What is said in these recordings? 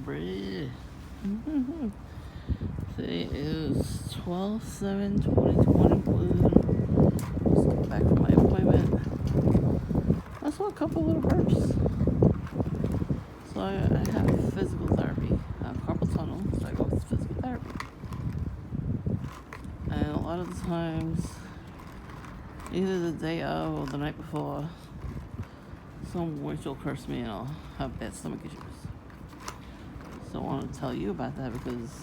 Bruh. Today is 12/7/2021. Just got back from my appointment. I saw a couple little burps. So I have physical therapy. I have carpal tunnel, so I go to physical therapy. And a lot of the times, either the day of or the night before, some witch will curse me and I'll have bad stomach issues. So I want to tell you about that because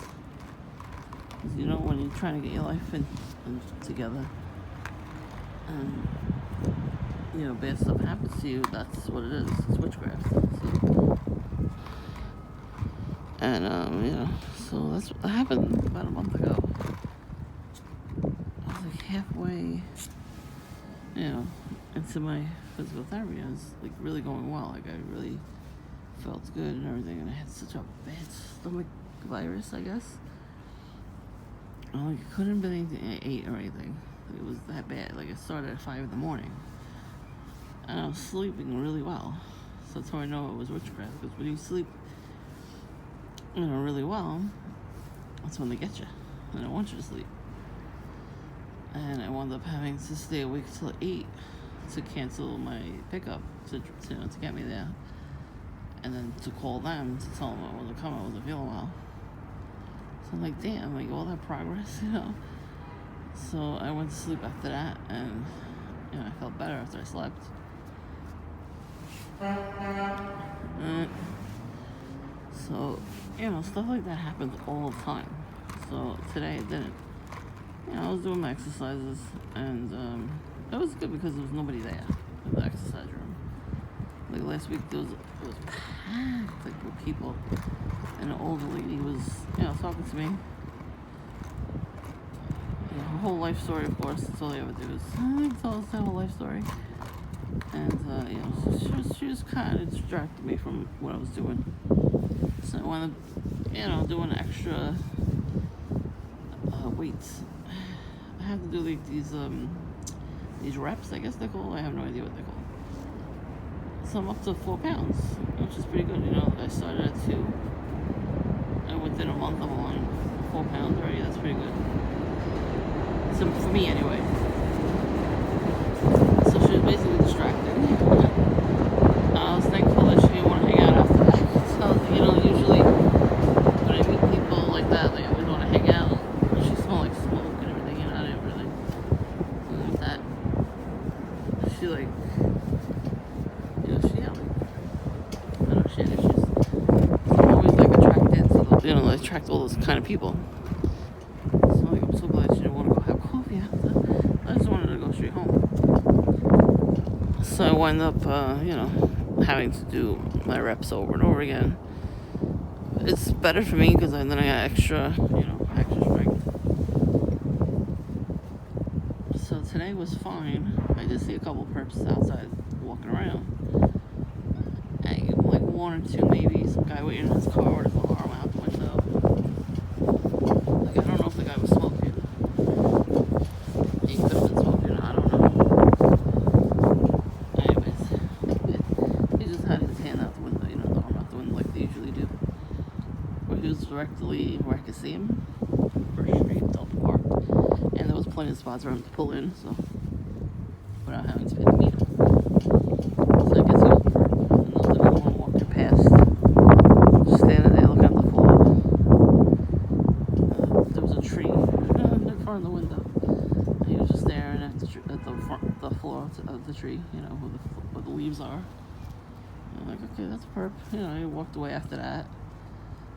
you know when you're trying to get your life in together and you know bad stuff happens to you, that's what it is. It's witchcraft. So, and you know, so that's what happened about a month ago. I was like halfway, you know, into my physical therapy. I was like really going well. Like I really felt good and everything, and I had such a bad stomach virus, I guess. Like it couldn't have been anything I ate or anything. It was that bad. Like it started at 5 in the morning, and I was sleeping really well. So that's how I know it was witchcraft. Because when you sleep, you know, really well, that's when they get you. They don't want you to sleep. And I wound up having to stay awake till 8 to cancel my pickup to get me there. And then to call them to tell them I wasn't coming, I wasn't feeling well. So I'm like, damn, like all that progress, you know. So I went to sleep after that, and you know, I felt better after I slept. So, you know, stuff like that happens all the time. So today it didn't. You know, I was doing my exercises, and it was good because there was nobody there in the exercise room. Like last week, it was packed like with people, and an older lady was, you know, talking to me. You know, her whole life story, of course. That's all they ever do is tell us their whole life story. And you know, so she was kind of distracted me from what I was doing. So I wound up, you know, doing extra weights. I have to do like these reps, I guess they're called. I have no idea what they're called. So I'm up to 4 pounds, which is pretty good. You know, I started at 2, and within a month I'm on 4 pounds already. That's pretty good. So for me, anyway. So she was basically distracted. I was thankful that she didn't want to hang out after that. So you know, usually when I meet people like that, they always want to hang out. She smelled like smoke and everything, and I didn't really want that. She like. You know, I attract all those kind of people. So like, I'm so glad she didn't want to go have coffee after. I just wanted to go straight home. So I wind up, you know, having to do my reps over and over again. It's better for me because then I got extra, you know, extra strength. So today was fine. I did see a couple of perps outside walking around. And like 1 or 2 maybe. Some guy waiting in his car with his arm out the window. Like I don't know if the guy was smoking. He could have been smoking. I don't know. Anyways, he just had his hand out the window, you know, the arm out the window like they usually do. But he was directly where I could see him. First Street, Delta Park, and there was plenty of spots for him to pull in, so without having to meet him. So I guess he was past, just standing there looking at the floor. There was a tree in front of the window. And he was just staring at the floor of the tree, you know, where the leaves are. And I'm like, okay, that's perp. You know, he walked away after that.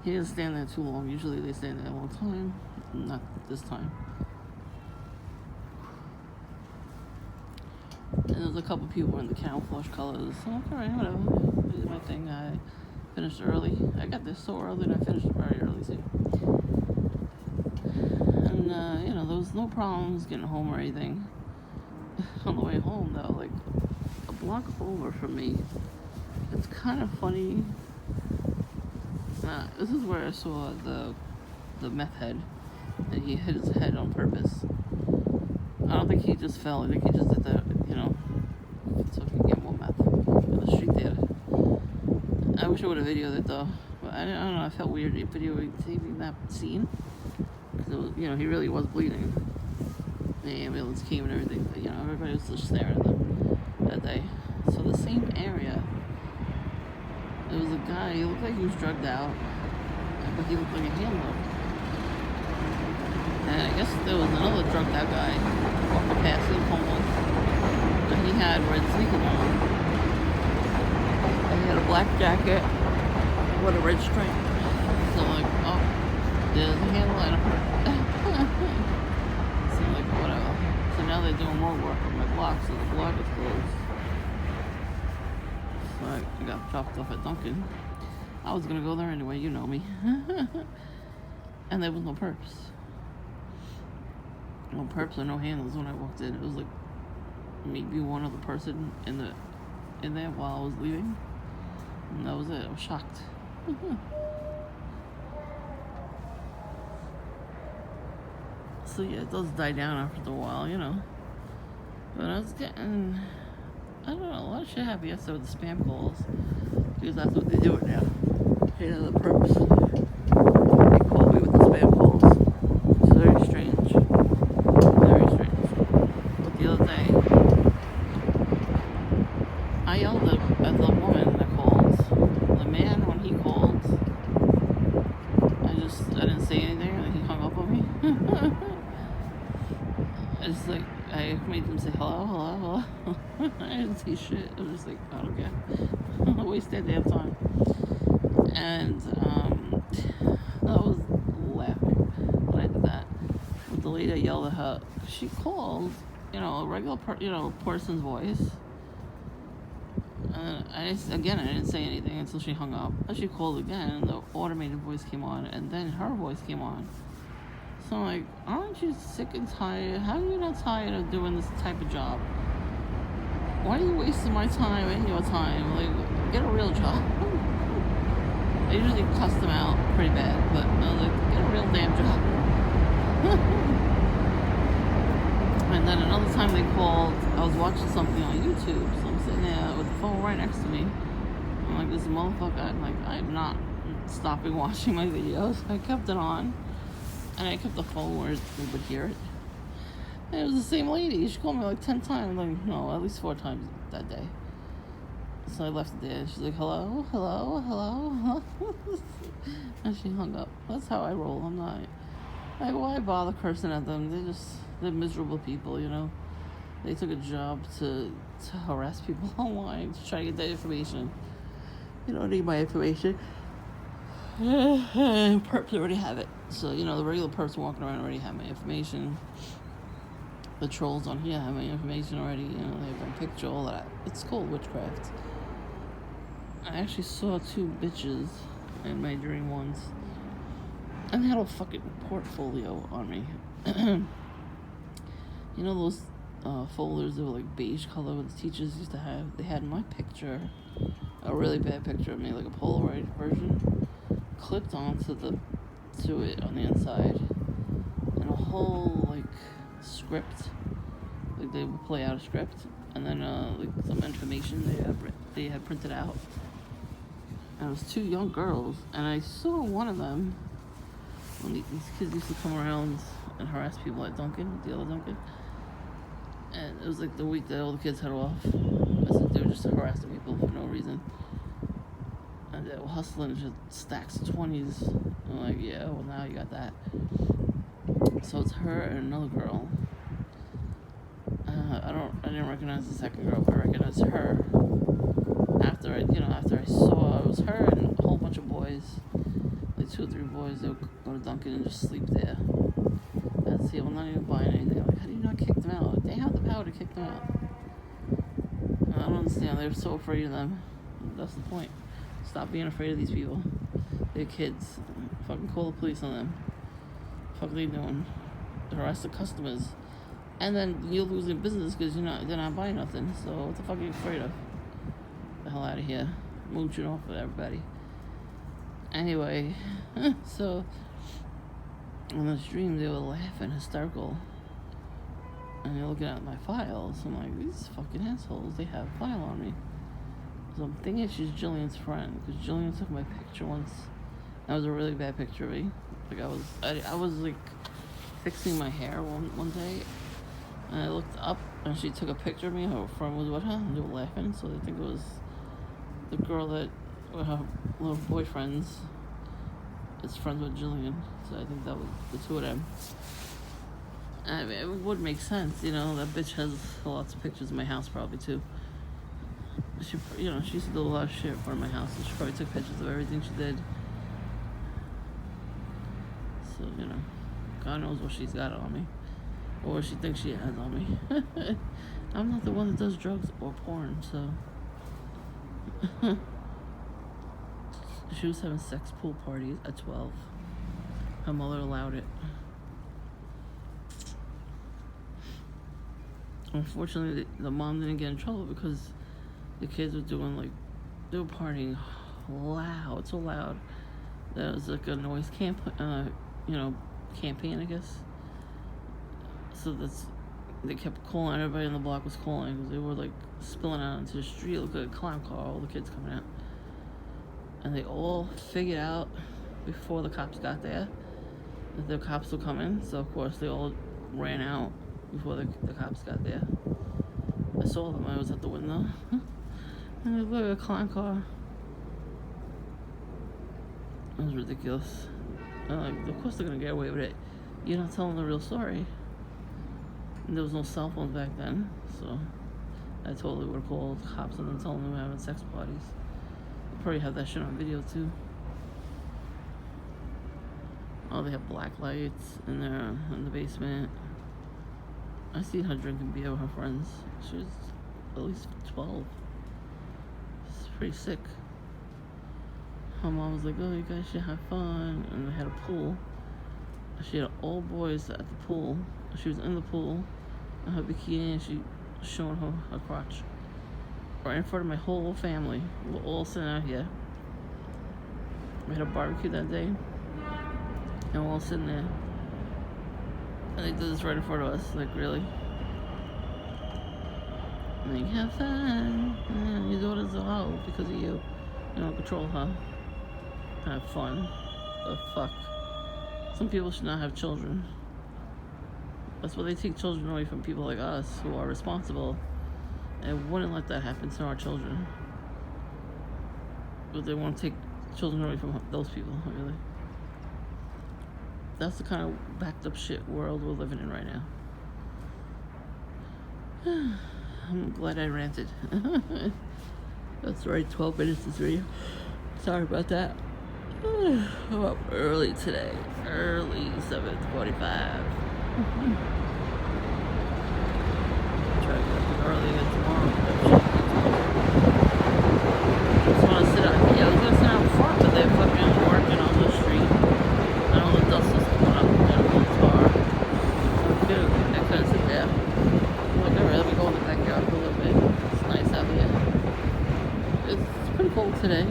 He didn't stand there too long. Usually they stand there a long time. Not this time. And there's a couple people in the camouflage colors. So, alright, whatever. I did my thing. I finished early. I got there so early and I finished very early too. And, you know, there was no problems getting home or anything. On the way home, though, like a block over from me, it's kind of funny. This is where I saw the meth head, and he hit his head on purpose. I don't think he just fell. I think he just did that, you know, so he could get more meth in the street there. I wish I would have videoed it though, but I don't know. I felt weird videotaping that scene. So, he really was bleeding. The ambulance came and everything, but, everybody was just staring at them that day. So the same area, there was a guy, he looked like he was drugged out, but he looked like a handler. And I guess there was another drugged out guy walking past him, homeless, but he had red sneakers on. And he had a black jacket with a red stripe. So like, oh, there's a handle and a so like, whatever. So now they're doing more work on my block, so the block is closed. So I got dropped off at Dunkin'. I was gonna go there anyway, you know me. And there was no perps. No perps or no handles when I walked in. It was like maybe one other person in there while I was leaving. And that was it. I was shocked. So yeah, it does die down after a while, But I was getting, I don't know, a lot of shit happened yesterday with the spam calls. Because that's what they do it now. The perps. They call me with the spam calls. It's very strange. Very strange. But the other day, I yelled at the woman that called. The man, when he called, I didn't say anything, and he hung up on me. I made them say hello, hello, hello. I didn't see shit. I was just like, I don't care. I wasted damn time. And I was laughing when I did that. With the lady, I yelled at her. She called, a regular person's voice. I didn't say anything until she hung up. But she called again, and the automated voice came on, and then her voice came on. So I'm like, aren't you sick and tired? How are you not tired of doing this type of job? Why are you wasting my time and your time? Like, get a real job. I usually cuss them out pretty bad, but I was like, get a real damn job. And then another time they called, I was watching something on YouTube, so I'm sitting there with the phone right next to me. I'm like, this motherfucker, I'm not stopping watching my videos. I kept it on. And I kept the phone where they would hear it. And it was the same lady. She called me like 10 times. Like, no, at least 4 times that day. So I left it there. She's like, hello, hello, hello. And she hung up. That's how I roll. I'm not. Why bother cursing at them? They're miserable people, They took a job to harass people online to try to get that information. You don't need my information. Perps already have it. So, the regular perps walking around already have my information. The trolls on here have my information already. They have my picture, all that. It's called witchcraft. I actually saw 2 bitches in my dream once. And they had a fucking portfolio on me. Those folders that were like beige color what the teachers used to have? They had my picture, a really bad picture of me, like a Polaroid version, clipped onto it on the inside, and a whole like script, like they would play out a script, and then like some information they had printed out. And it was 2 young girls, and I saw one of them when these kids used to come around and harass people at Dunkin', the other Dunkin'. And it was like the week that all the kids had off. I said they were just harassing people for no reason. And they were hustling just stacks of 20s. I'm like, yeah, well now you got that. So it's her and another girl. I didn't recognize the second girl, but I recognized her. After I saw it was her and a whole bunch of boys, like 2 or 3 boys, they would go to Dunkin' and just sleep there. I'd see them not even buying anything. I'm like, how do you not kick them out? They have the power to kick them out. I don't understand. They're so afraid of them. That's the point. Stop being afraid of these people. They're kids. Fucking call the police on them. What the fuck are they doing? Harass the customers. And then you're losing business because they're not buying nothing. So what the fuck are you afraid of? The hell out of here. Mooching off with everybody. Anyway, so on the stream they were laughing hysterical. And they're looking at my files. I'm like, these fucking assholes, they have a file on me. So I'm thinking she's Jillian's friend, because Jillian took my picture once That was a really bad picture of me. Like I was like fixing my hair one day, and I looked up, and she took a picture of me. Her friend was with her, and they were laughing. So they think it was the girl that her little boyfriends is friends with Jillian. So I think that was the two of them. I mean, it would make sense, you know. That bitch has lots of pictures of my house, probably too. She, you know, she used to do a lot of shit in front of my house, and she probably took pictures of everything she did. So, you know, God knows what she's got on me, or what she thinks she has on me. I'm not the one that does drugs or porn, so. She was having sex pool parties at 12. Her mother allowed it. Unfortunately, the mom didn't get in trouble because the kids were doing like, they were partying loud, so loud that it was like a noise campaign, I guess. So they kept calling. Everybody in the block was calling because they were like spilling out into the street, look like a clown car, all the kids coming out. And they all figured out before the cops got there that the cops were coming. So of course they all ran out before the cops got there. I saw them. I was at the window. And they looked like a clown car. It was ridiculous. And like, of course they're gonna get away with it. You're not telling the real story. And there was no cell phones back then, so I totally would have called cops and then telling them we were having sex parties. They probably have that shit on video too. Oh, they have black lights in there in the basement. I seen her drinking beer with her friends. She was at least 12. It's pretty sick. Her mom was like, oh, you guys should have fun. And they had a pool. She had all boys at the pool. She was in the pool in her bikini, and she was showing her crotch. Right in front of my whole family. We were all sitting out here. We had a barbecue that day. And we're all sitting there. And they did this right in front of us. Like, really? Like, have fun. Yeah, your daughter's a hoe because of you. You don't control her. Have fun. The fuck? Some people should not have children. That's why they take children away from people like us who are responsible and wouldn't let that happen to our children. But they want to take children away from those people, really. That's the kind of backed up shit world we're living in right now. I'm glad I ranted. That's right, 12 minutes is video. Sorry about that. I'm up early today. Early, 7:45. Try to get up early again tomorrow. I just want to sit out. Yeah, I was going to sit out front, but they're fucking working on the street. And all the dust is coming up in the car. Dude, I couldn't sit there. Like, I'd rather be going in the backyard for a little bit. It's nice out here. It's pretty cold today.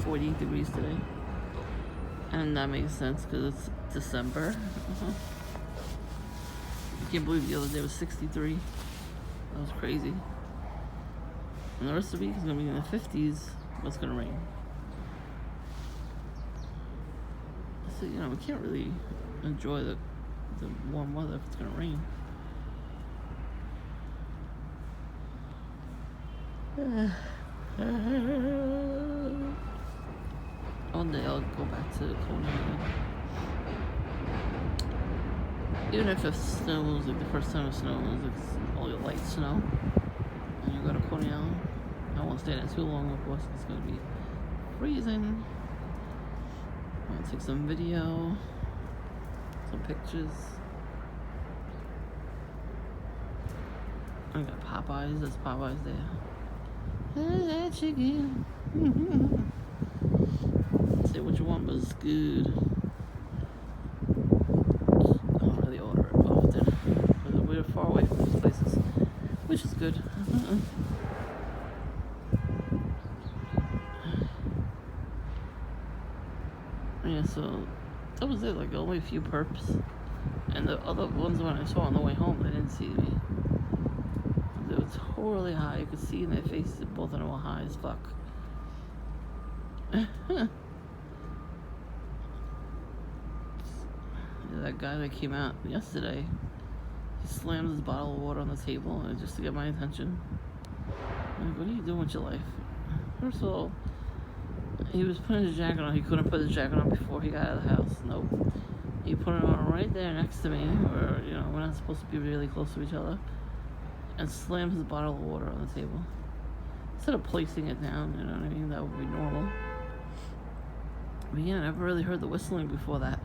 40 degrees today, and that makes sense because it's December. I can't believe the other day was 63. That was crazy. And the rest of the week is gonna be in the 50s, but it's gonna rain. So, you know, we can't really enjoy the warm weather if it's gonna rain. One day I'll go back to Coney Island. Even if it snows, like the first time it snows, it's all your light snow, and you go to Coney Island. I won't stay there too long, of course. It's gonna be freezing. I'll take some video, some pictures. I got Popeyes. There's Popeyes there. Hey, chicken. Say what you want, but it's good. I don't really order it often. But we're far away from these places, which is good. Yeah, so that was it. Like, only a few perps. And the other ones, when I saw on the way home, they didn't see me. They were totally high. You could see in their faces that both of them were high as fuck. Yeah, that guy that came out yesterday, he slams his bottle of water on the table just to get my attention. I'm like, what are you doing with your life? First of all, he was putting his jacket on. He couldn't put his jacket on before he got out of the house. Nope. He put it on right there next to me, where, you know, we're not supposed to be really close to each other, and slams his bottle of water on the table. Instead of placing it down, you know what I mean? That would be normal. But yeah, I never really heard the whistling before that.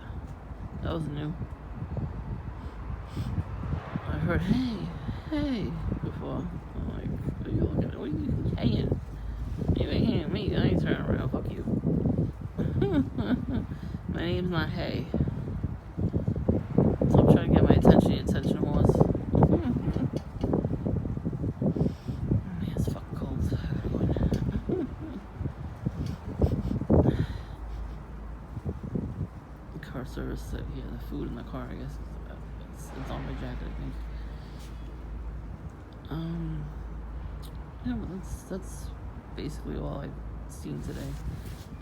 That was new. I heard, hey, before. I'm like, what are you looking at? What are you haying? You ain't haying me. I ain't turning around. Fuck you. My name's not Hay. So I'm trying to get my attention. The attention was. Man, it's fucking cold. Car service, yeah, the food in the car, I guess. It's on my jacket, I think. Yeah, but that's basically all I've seen today.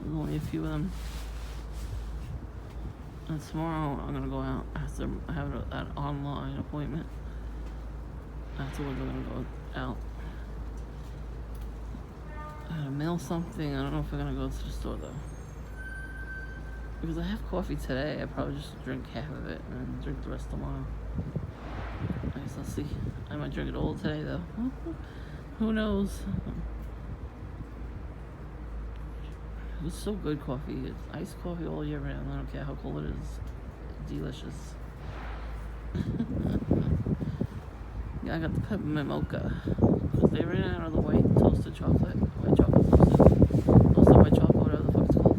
There's only a few of them. And tomorrow I'm gonna go out. I have an online appointment. Afterwards I'm gonna go out. I gotta mail something. I don't know if I'm gonna go to the store though. Because I have coffee today, I probably just drink half of it and then drink the rest tomorrow. I guess I'll see. I might drink it all today though. Who knows? It's so good coffee. It's iced coffee all year round. I don't care how cold it is. It's delicious. Yeah, I got the peppermint mocha. Because they ran out of the white toasted chocolate. White chocolate toasted white chocolate, whatever the fuck it's called.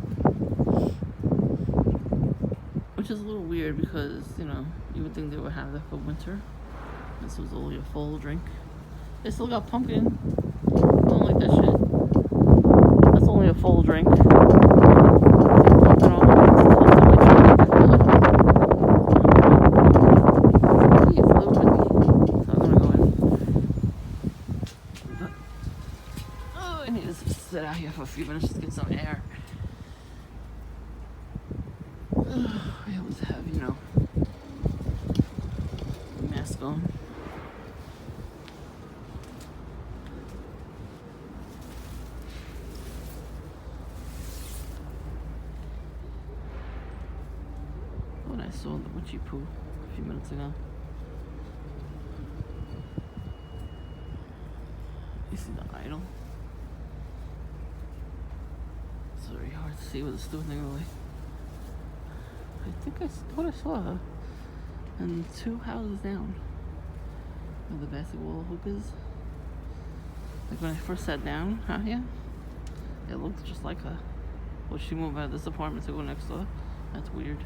Which is a little weird because, you know, you would think they would have that for winter. This was only a fall drink. They still got pumpkin. I don't like that shit. That's only a fall drink. I need to sit out here for a few minutes to get some air. I always have, you know, mask on. When I saw the witchy poo a few minutes ago. You see the idol? It's very hard to see with the stupid thing away. I think I thought I saw her. And 2 houses down. Where the basketball hoop is. Like when I first sat down out here, it looked just like her. Well, she moved out of this apartment to go next door. That's weird.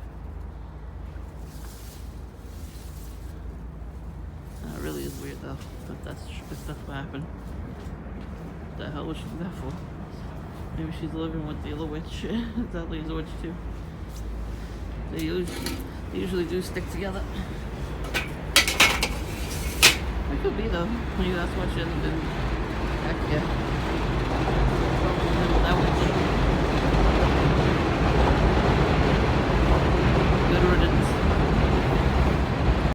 It really is weird though. But that's what happened. What the hell was she do that for? Maybe she's living with the other witch. That lady's a witch too. They usually do stick together. It could be though. Maybe that's why she hasn't been back yet. That witch.